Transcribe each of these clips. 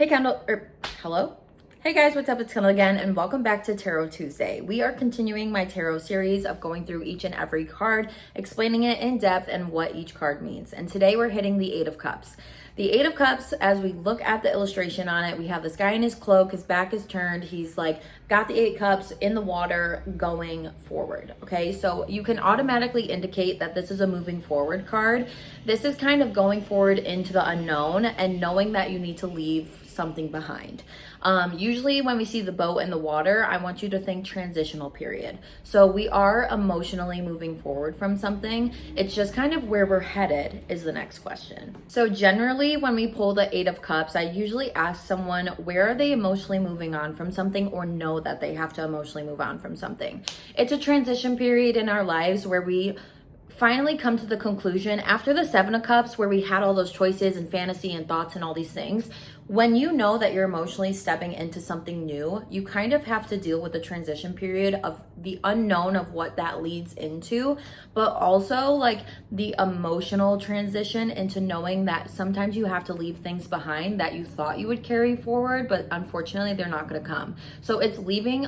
Hey Kendall, hello? Hey guys, what's up? It's Kendall again, and welcome back to Tarot Tuesday. We are continuing my tarot series of going through each and every card, explaining it in depth and what each card means. And today we're hitting the Eight of Cups. The Eight of Cups, as we look at the illustration on it, we have this guy in his cloak, his back is turned, he's like got the 8 cups in the water going forward, okay? So you can automatically indicate that this is a moving forward card. This is kind of going forward into the unknown and knowing that you need to leave something behind. Usually when we see the boat in the water, I want you to think transitional period. So we are emotionally moving forward from something. It's just kind of where we're headed is the next question. So generally when we pull the 8 of Cups, I usually ask someone, where are they emotionally moving on from something, or know that they have to emotionally move on from something. It's a transition period in our lives where we finally come to the conclusion after the 7 of Cups, where we had all those choices and fantasy and thoughts and all these things. When you know that you're emotionally stepping into something new, you kind of have to deal with the transition period of the unknown of what that leads into, but also like the emotional transition into knowing that sometimes you have to leave things behind that you thought you would carry forward, but unfortunately they're not going to come. So it's leaving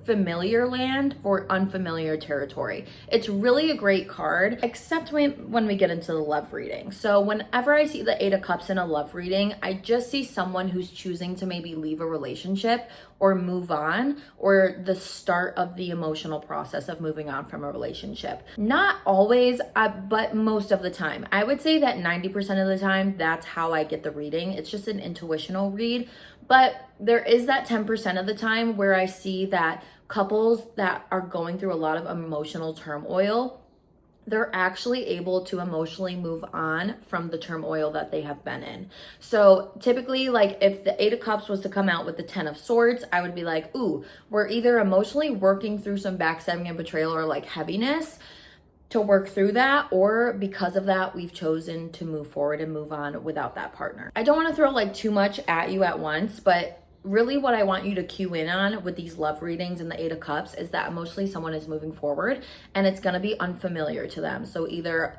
familiar land for unfamiliar territory. It's really a great card, except when we get into the love reading. So whenever I see the 8 of Cups in a love reading, I just see someone who's choosing to maybe leave a relationship or move on, or the start of the emotional process of moving on from a relationship. Not always, but most of the time. I would say that 90% of the time, that's how I get the reading. It's just an intuitional read. But there is that 10% of the time where I see that couples that are going through a lot of emotional turmoil, they're actually able to emotionally move on from the turmoil that they have been in. So typically, like if the 8 of Cups was to come out with the 10 of Swords, I would be like, ooh, we're either emotionally working through some backstabbing and betrayal or like heaviness to work through that, or because of that, we've chosen to move forward and move on without that partner. I don't want to throw like too much at you at once, but really what I want you to cue in on with these love readings and the 8 of Cups is that emotionally someone is moving forward and it's going to be unfamiliar to them. So either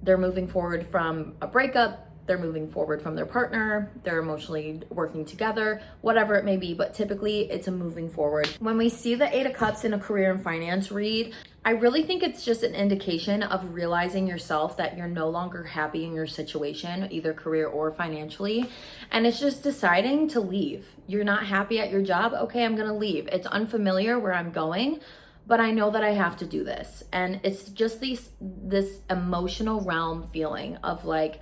they're moving forward from a breakup, they're moving forward from their partner, they're emotionally working together, whatever it may be, but typically it's a moving forward. When we see the 8 of Cups in a career and finance read, I really think it's just an indication of realizing yourself that you're no longer happy in your situation, either career or financially, and it's just deciding to leave. You're not happy at your job, okay, I'm gonna leave. It's unfamiliar where I'm going, but I know that I have to do this. And it's just this emotional realm feeling of like,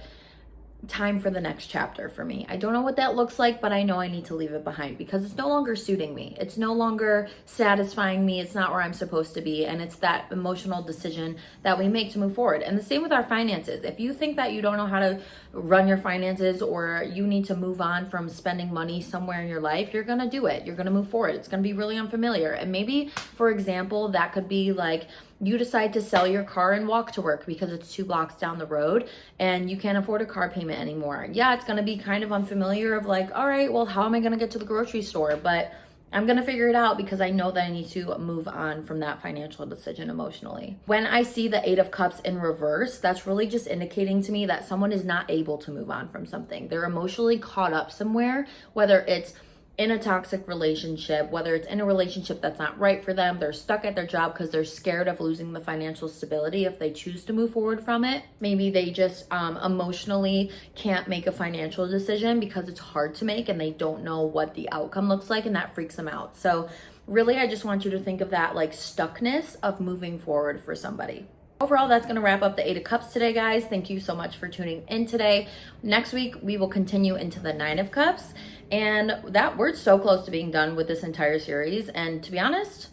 time for the next chapter for me. I don't know what that looks like, but I know I need to leave it behind because it's no longer suiting me. It's no longer satisfying me. It's not where I'm supposed to be. And it's that emotional decision that we make to move forward. And the same with our finances. If you think that you don't know how to run your finances, or you need to move on from spending money somewhere in your life, you're going to do it. You're going to move forward. It's going to be really unfamiliar. And maybe, for example, that could be like, you decide to sell your car and walk to work because it's 2 blocks down the road and you can't afford a car payment anymore. Yeah, it's going to be kind of unfamiliar of like, all right, well, how am I going to get to the grocery store? But I'm going to figure it out because I know that I need to move on from that financial decision emotionally. When I see the 8 of Cups in reverse, that's really just indicating to me that someone is not able to move on from something. They're emotionally caught up somewhere, whether it's in a toxic relationship, whether it's in a relationship that's not right for them, they're stuck at their job because they're scared of losing the financial stability if they choose to move forward from it. Maybe they just emotionally can't make a financial decision because it's hard to make and they don't know what the outcome looks like, and that freaks them out. So really, I just want you to think of that like stuckness of moving forward for somebody. Overall, that's going to wrap up the 8 of Cups today, guys. Thank you so much for tuning in today. Next week, we will continue into the 9 of Cups. And we're so close to being done with this entire series. And to be honest,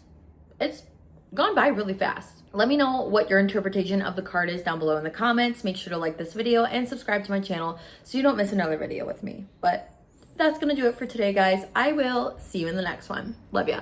it's gone by really fast. Let me know what your interpretation of the card is down below in the comments. Make sure to like this video and subscribe to my channel so you don't miss another video with me. But that's going to do it for today, guys. I will see you in the next one. Love ya.